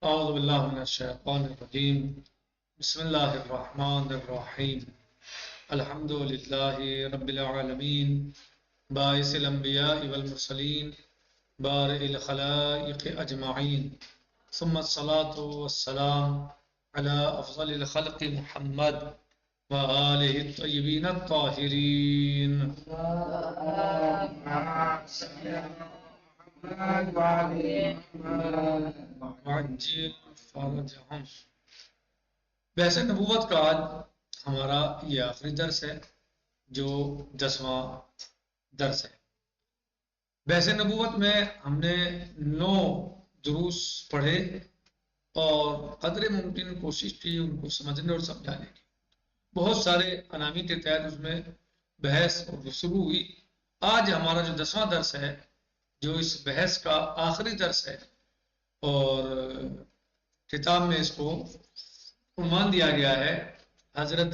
أعوذ بالله من الشيطان الرجيم. بسم الله الرحمن الرحيم. الحمد لله رب العالمين، باعث الأنبياء والمرسلين، بارئ الخلائق أجمعين، ثم الصلاة والسلام على أفضل الخلق محمد وآله الطيبين الطاهرين. وعجل فرجهم. بحث نبوت کا آج ہمارا یہ آخری درس ہے جو 10واں درس ہے۔ بحث نبوت میں ہم نے 9 دروس پڑھے اور قدر ممکن کوشش کی ان کو سمجھنے اور سمجھانے کی۔ بہت سارے عناوین کے تحت اس میں بحث اور گفتگو ہوئی۔ آج ہمارا جو 10واں درس ہے جو اس بحث کا آخری درس ہے، اور کتاب میں اس کو عنوان دیا گیا ہے حضرت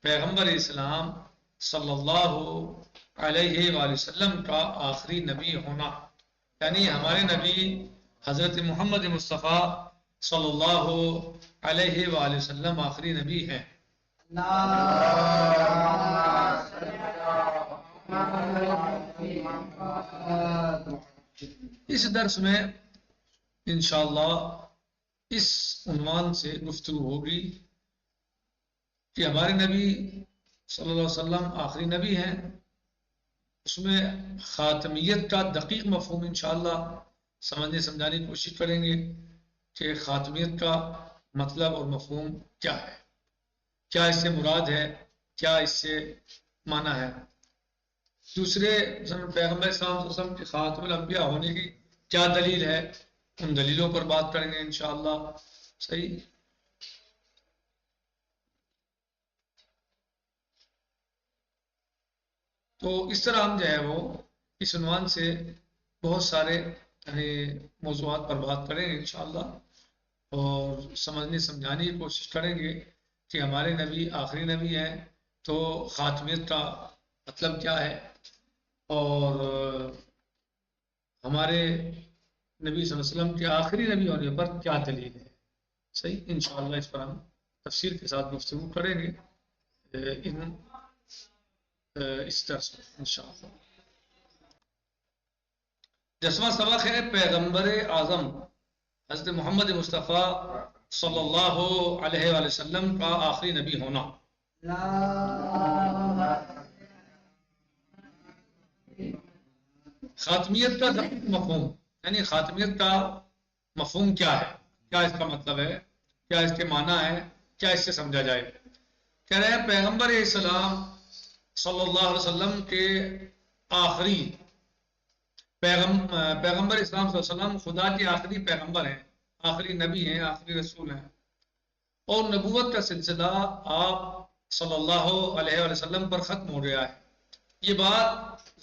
پیغمبر اسلام صلی اللہ علیہ وآلہ وسلم کا آخری نبی ہونا، یعنی ہمارے نبی حضرت محمد مصطفیٰ صلی اللہ علیہ وآلہ وسلم آخری نبی ہیں۔ اس درس میں انشاءاللہ اس عنوان سے گفتگو ہوگی کہ ہمارے نبی صلی اللہ علیہ وسلم آخری نبی ہیں۔ اس میں خاتمیت کا دقیق مفہوم انشاءاللہ سمجھنے سمجھانے کی کوشش کریں گے کہ خاتمیت کا مطلب اور مفہوم کیا ہے، کیا اس سے مراد ہے، کیا اس سے معنی ہے۔ دوسرے پیغمبر اسلام صلی اللہ علیہ وسلم کے خاتم الانبیاء ہونے کی کیا دلیل ہے، ان دلیلوں پر بات کریں گے انشاءاللہ۔ صحیح۔ تو اس طرح ہم جو ہے وہ اس عنوان سے بہت سارے موضوعات پر بات کریں گے انشاءاللہ، اور سمجھنے سمجھانے کی کوشش کریں گے کہ ہمارے نبی آخری نبی ہیں تو خاتمیت کا مطلب کیا ہے، اور ہمارے نبی صلی اللہ علیہ وسلم کے آخری نبی ہونے پر کیا دلیل ہے۔ صحیح، انشاءاللہ اس پر ہم تفصیل کے ساتھ گفتگو کریں گے اس درس میں انشاءاللہ۔ 10واں سبق ہے پیغمبر اعظم حضرت محمد مصطفیٰ صلی اللہ علیہ وآلہ وسلم کا آخری نبی ہونا۔ خاتمیت کا مفہوم، یعنی خاتمیت کا مفہوم کیا ہے، کیا اس کا مطلب ہے، کیا اس کے معنی ہے، کیا اس سے سمجھا جائے۔ کہہ رہے ہیں پیغمبر اسلام صلی اللہ علیہ وسلم کے آخری پیغمبر اسلام صلی اللہ علیہ وسلم خدا کے آخری پیغمبر ہیں، آخری نبی ہیں، آخری رسول ہیں، اور نبوت کا سلسلہ آپ صلی اللہ علیہ وسلم پر ختم ہو گیا ہے۔ یہ بات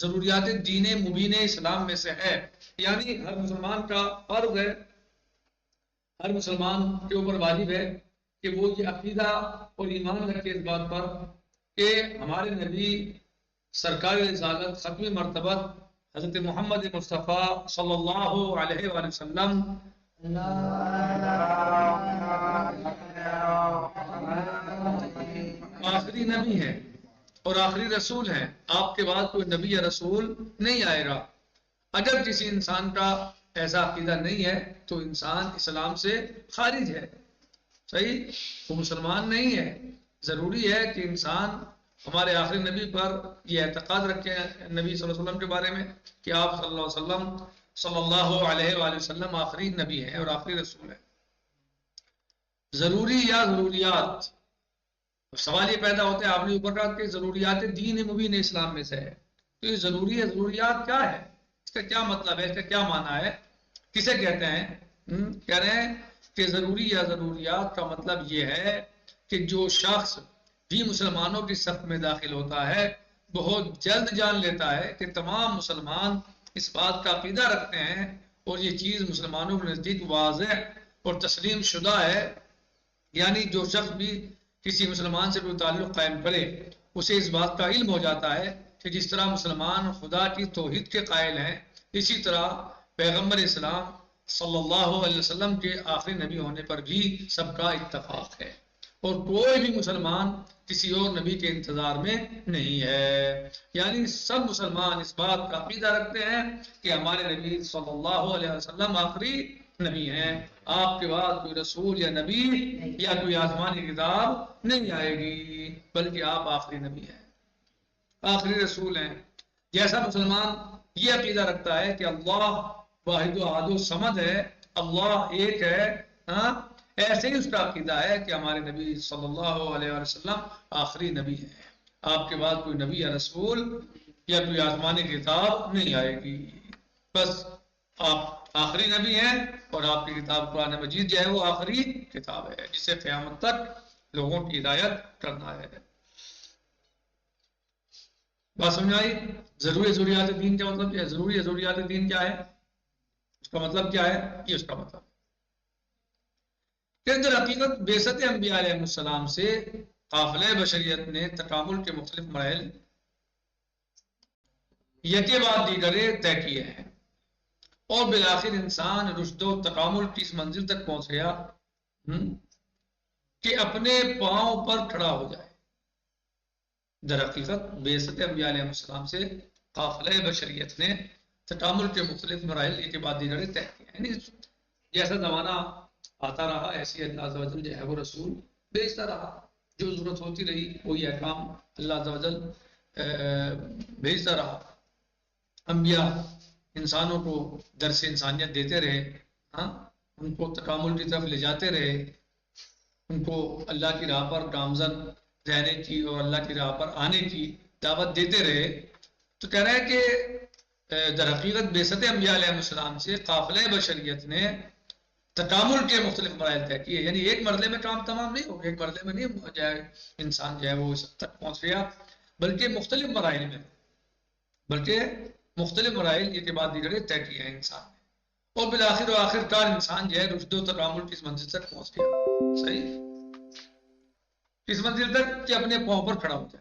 ضروریات دین مبین اسلام میں سے ہے، یعنی ہر مسلمان کا فرض ہے، ہر مسلمان کے اوپر واجب ہے کہ وہ یہ عقیدہ اور ایمان رکھے اس بات پر کہ ہمارے نبی سرکار رسالت ختم مرتبت حضرت محمد مصطفیٰ صلی اللہ علیہ وآلہ وسلم آخری نبی ہیں اور آخری رسول ہیں۔ آپ کے بعد کوئی نبی یا رسول نہیں آئے گا۔ اگر کسی انسان کا ایسا عقیدہ نہیں ہے تو انسان اسلام سے خارج ہے۔ صحیح، وہ مسلمان نہیں ہے۔ ضروری ہے کہ انسان ہمارے آخری نبی پر یہ اعتقاد رکھے، نبی صلی اللہ علیہ وسلم کے بارے میں، کہ آپ صلی اللہ علیہ وسلم صلی اللہ علیہ وآلہ وسلم آخری نبی ہیں اور آخری رسول ہیں۔ ضروری یا ضروریات، سوال یہ پیدا ہوتا ہے آپ نے اوپر کہا کہ ضروریات دین مبین اسلام میں سے ہے، تو یہ ضروری ہے، ضروریات کیا ہے، اس کا کیا مطلب ہے، اس کا کیا معنی ہے، کسے کہتے ہیں؟ کہہ رہے ہیں کہ ضروری یا ضروریات کا مطلب یہ ہے کہ جو شخص بھی مسلمانوں کی صف میں داخل ہوتا ہے بہت جلد جان لیتا ہے کہ تمام مسلمان اس بات کا عقیدہ رکھتے ہیں اور یہ چیز مسلمانوں کے نزدیک واضح اور تسلیم شدہ ہے، یعنی جو شخص بھی کسی مسلمان سے کوئی تعلق قائم کرے اسے اس بات کا علم ہو جاتا ہے کہ جس طرح مسلمان خدا کی توحید کے قائل ہیں، اسی طرح پیغمبر اسلام صلی اللہ علیہ وسلم کے آخری نبی ہونے پر بھی سب کا اتفاق ہے، اور کوئی بھی مسلمان کسی اور نبی کے انتظار میں نہیں ہے۔ یعنی سب مسلمان اس بات کا عقیدہ رکھتے ہیں کہ ہمارے نبی صلی اللہ علیہ وسلم آخری نبی ہیں، آپ کے بعد کوئی رسول یا نبی یا کوئی آسمانی کتاب نہیں آئے گی، بلکہ آپ آخری نبی ہیں، آخری رسول ہیں۔ جیسا مسلمان یہ عقیدہ رکھتا ہے کہ اللہ واحد و احد الصمد ہے، اللہ ایک ہے، ہاں، ایسے ہی اس کا عقیدہ ہے کہ ہمارے نبی صلی اللہ علیہ وسلم آخری نبی ہیں، آپ کے بعد کوئی نبی یا رسول یا کوئی آسمانی کتاب نہیں آئے گی، بس آپ آخری نبی ہیں، اور آپ کی کتاب قرآن مجید جو ہے وہ آخری کتاب ہے جسے قیامت تک لوگوں کی ہدایت کرنا ہے۔ بات سمجھ آئی؟ ضروری ضروریات دین کا مطلب کیا ہے؟ ضروری ضروریات دین کیا ہے؟ اس کا مطلب کیا ہے؟ یہ اس کا مطلب کہ در حقیقت بعثت انبیاء علیہ السلام سے قافلہ بشریت نے تکامل کے مختلف مراحل یکے بعد دیگرے طے کیے ہیں، اور بالآخر انسان رشد و تکامل کی اس منزل تک پہنچ گیا کہ اپنے پاؤں پر کھڑا ہو جائے۔ در حقیقت بعثت انبیاء علیہ السلام سے قافلہ بشریت نے تکامل کے مختلف مراحل ایک کے بعد دیگرے طے کیے ہیں، یعنی جیسا زمانہ آتا رہا ایسی اللہ عز و جل جو ہے وہ رسول بھیجتا رہا، جو ضرورت ہوتی رہی وہی احکام اللہ عز و جل بھیجتا رہا، انبیاء انسانوں کو درس انسانیت دیتے رہے، ہاں، ان کو تکامل کی طرف لے جاتے رہے، ان کو اللہ کی راہ پر گامزن رہنے کی اور اللہ کی راہ پر آنے کی دعوت دیتے رہے۔ تو کہہ رہے ہیں کہ در حقیقت بعثت انبیاء علیہ السلام سے قافلہ بشریت نے تکامل کے مختلف مراحل طے کیے، یعنی ایک مرحلے میں کام تمام نہیں ہو گیا، ایک مرحلے میں نہیں جائے انسان جو ہے وہ اس تک پہنچ گیا، بلکہ مختلف مراحل میں، مختلف مراحل ایک کے بعد دیگرے طے کیے ہیں انسان نے، اور بالآخر و آخر کار انسان جو ہے رشد و تکامل کی اس منزل تک پہنچ گیا۔ صحیح، اس منزل تک کہ اپنے پاؤں پر کھڑا ہو جائے،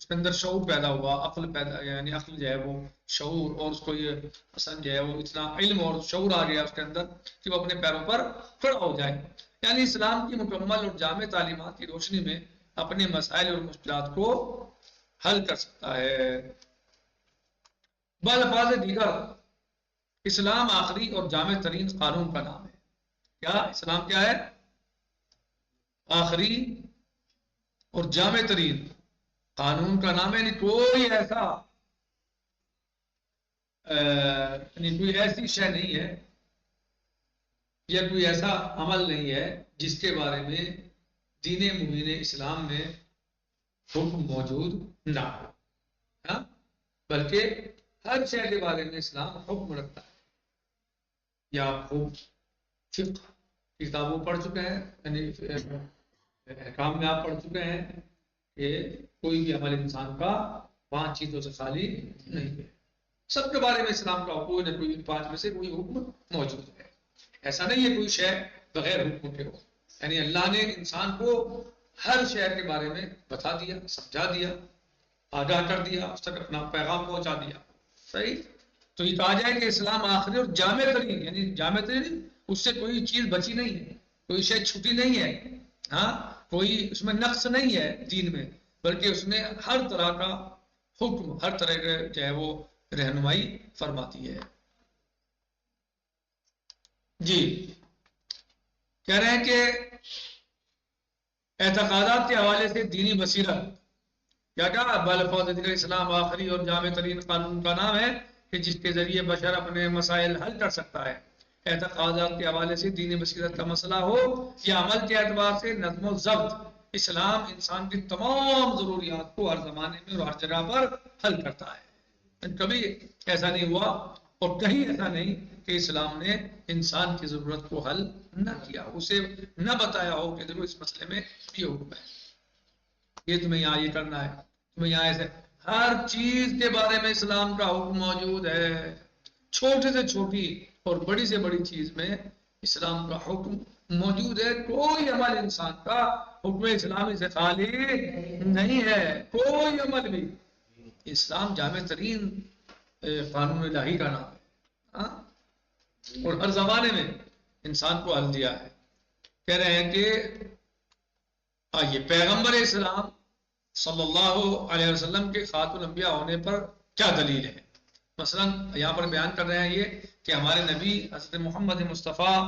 اس کے اندر شعور پیدا ہوا، عقل پیدا، یعنی عقل جو ہے وہ شعور، اور اس کو یہ اصل جو ہے وہ اتنا علم اور شعور آ گیا اس کے اندر کہ وہ اپنے پیروں پر کھڑا ہو جائے، یعنی اسلام کی مکمل اور جامع تعلیمات کی روشنی میں اپنے مسائل اور مشکلات کو حل کر سکتا ہے۔ بالفاظ دیگر اسلام آخری اور جامع ترین قانون کا نام ہے۔ کیا اسلام کیا ہے؟ آخری اور جامع ترین قانون کا نام ہے، یعنی کوئی ایسا یعنی کوئی ایسی شے نہیں ہے یا کوئی ایسا عمل نہیں ہے جس کے بارے میں دین مبین اسلام میں حکم موجود نہ ہو، ہاں، بلکہ ہر شے کے بارے میں اسلام حکم رکھتا ہے۔ یا آپ خوب فقہ کتابوں پڑھ چکے ہیں، یعنی احکام میں آپ پڑھ چکے ہیں کہ کوئی بھی عمل انسان کا 5 چیزوں سے خالی نہیں ہے، سب کے بارے میں اسلام کا کوئی نہ کوئی 5 میں سے کوئی حکم موجود ہے، ایسا نہیں ہے کوئی شے بغیر حکم کے ہو، یعنی اللہ نے انسان کو ہر شے کے بارے میں بتا دیا، سمجھا دیا، آگاہ کر دیا، اس تک اپنا پیغام پہنچا دیا۔ صحیح، تو یہ کہا جائے کہ اسلام آخری اور جامع ترین، یعنی جامع ترین اس سے کوئی چیز بچی نہیں ہے، کوئی شے چھوٹی نہیں ہے، ہاں، کوئی اس میں نقص نہیں ہے دین میں، بلکہ اس نے ہر طرح کا حکم، ہر طرح کا جو ہے وہ رہنمائی فرماتی ہے۔ جی کہہ رہے ہیں کہ اعتقادات کے حوالے سے دینی بصیرت کیا کہا؟ بالفاظ دیگر اسلام آخری اور جامع ترین قانون کا نام ہے کہ جس کے ذریعے بشر اپنے مسائل حل کر سکتا ہے۔ اعتقادات کے حوالے سے دینی بصیرت کا مسئلہ ہو یا عمل کے اعتبار سے نظم و ضبط، اسلام انسان کی تمام ضروریات کو ہر زمانے میں اور ہر جگہ پر حل کرتا ہے۔ کبھی ایسا نہیں ہوا اور کہیں ایسا نہیں کہ اسلام نے انسان کی ضرورت کو حل نہ کیا، اسے نہ بتایا ہو کہ دیکھو اس مسئلے میں یہ حکم ہے، یہ تمہیں یہاں یہ کرنا ہے، تمہیں یہاں ایسے، ہر چیز کے بارے میں اسلام کا حکم موجود ہے، چھوٹی سے چھوٹی اور بڑی سے بڑی چیز میں اسلام کا حکم موجود ہے۔ کوئی عمل انسان کا حکم اسلامی سے خالی نہیں ہے، کوئی عمل بھی۔ اسلام جامع ترین قانون الہی کا نام ہے، اور ہر زمانے میں انسان کو حل دیا ہے. کہہ رہے ہیں کہ آئیے پیغمبر اسلام صلی اللہ علیہ وسلم کے خاتم الانبیاء ہونے پر کیا دلیل ہے. مثلا یہاں پر بیان کر رہے ہیں یہ کہ ہمارے نبی حضرت محمد مصطفیٰ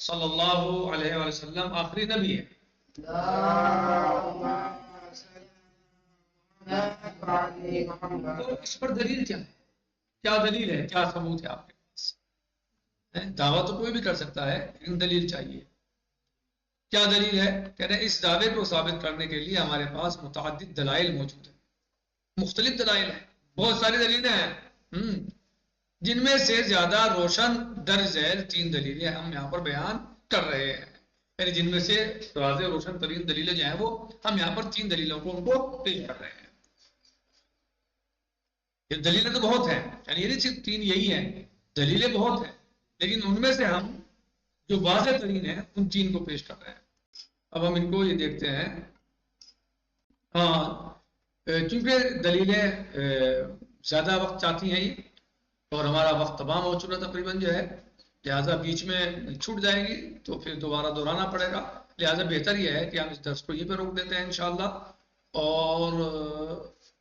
صلی اللہ علیہ وسلم آخری نبی ہے. تو اس پر دلیل کیا ہے؟ کیا دلیل ہے؟ کیا ثبوت ہے آپ کے پاس؟ دعویٰ تو کوئی بھی کر سکتا ہے لیکن دلیل چاہیے. کیا دلیل ہے؟ کہہ رہے ہیں اس دعوے کو ثابت کرنے کے لیے ہمارے پاس متعدد دلائل موجود ہیں. مختلف دلائل ہیں، بہت ساری دلیلیں ہیں، جن میں سے زیادہ روشن درج ذیل 3 دلیلیں ہم یہاں پر بیان کر رہے ہیں. یعنی جن میں سے واضح روشن ترین دلیلیں جو ہیں وہ ہم یہاں پر 3 دلیلوں کو ان کو پیش کر رہے ہیں. یہ دلیلیں تو بہت ہیں، یعنی یہ نہیں صرف 3 یہی ہیں، دلیلیں بہت ہیں، لیکن ان میں سے ہم جو واضح ترین ہیں ان 3 کو پیش کر رہے ہیں. اب ہم ان کو یہ دیکھتے ہیں. ہاں چونکہ دلیلیں زیادہ وقت چاہتی ہیں اور ہمارا وقت تمام ہو چکا تقریباً جو ہے، لہٰذا بیچ میں چھوٹ جائے گی تو پھر دوبارہ دہرانا پڑے گا. لہٰذا بہتر یہ ہے کہ ہم اس درس کو یہ پہ روک دیتے ہیں انشاءاللہ، اور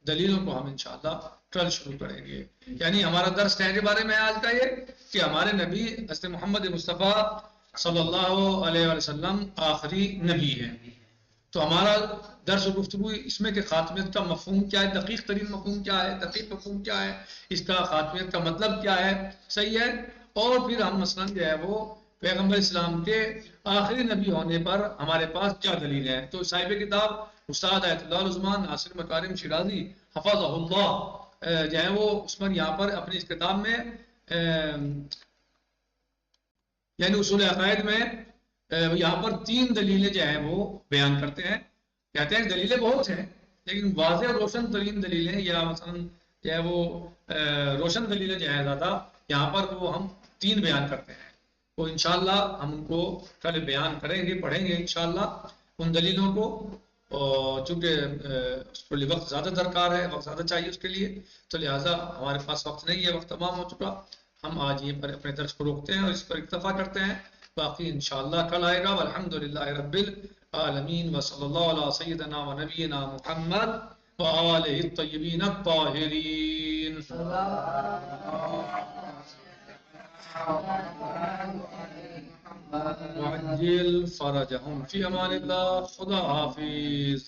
دلیلوں کو ہم انشاءاللہ کل شروع کریں گے. یعنی ہمارا درس کے بارے میں آج کا یہ کہ ہمارے نبی حضرت محمد مصطفیٰ صلی اللہ علیہ وسلم آخری نبی ہے. تو ہمارا درس و گفتگو اس میں کہ خاتمیت کا مفہوم کیا ہے، دقیق ترین مفہوم کیا ہے، دقیق مفہوم کیا ہے، اس کا خاتمیت کا مطلب کیا ہے، صحیح ہے. اور پھر ہم مثلاً جو ہے وہ پیغمبر اسلام کے آخری نبی ہونے پر ہمارے پاس کیا دلیل ہے. تو صاحب کتاب استاد آیت اللہ العثمان ناصر مکارم شیرازی حفظہ اللہ جو ہے وہ اس پر یہاں پر اپنی اس کتاب میں یعنی اصول عقائد میں یہاں پر 3 دلیلیں جو ہیں وہ بیان کرتے ہیں. کہتے ہیں دلیلیں بہت ہیں لیکن واضح روشن ترین دلیلیں یا مثلا جو ہے وہ روشن دلیلیں جو ہیں زیادہ یہاں پر وہ ہم 3 بیان کرتے ہیں. تو انشاءاللہ ہم ان کو کل بیان کریں گے، پڑھیں گے انشاءاللہ ان دلیلوں کو. چونکہ اس پر وقت زیادہ درکار ہے، وقت زیادہ چاہیے اس کے لیے، تو لہٰذا ہمارے پاس وقت نہیں ہے، وقت تمام ہو چکا. ہم آج یہ پر اپنے درس کو روکتے ہیں اور اس پر اکتفا کرتے ہیں. باقی انشاءاللہ کل آئے گا. والحمدللہ رب العالمین وصلی اللہ علی سیدنا و نبینا محمد وآلہ الطیبین الطاہرین. وعجل فرجهم فی امان اللہ. خدا حافظ.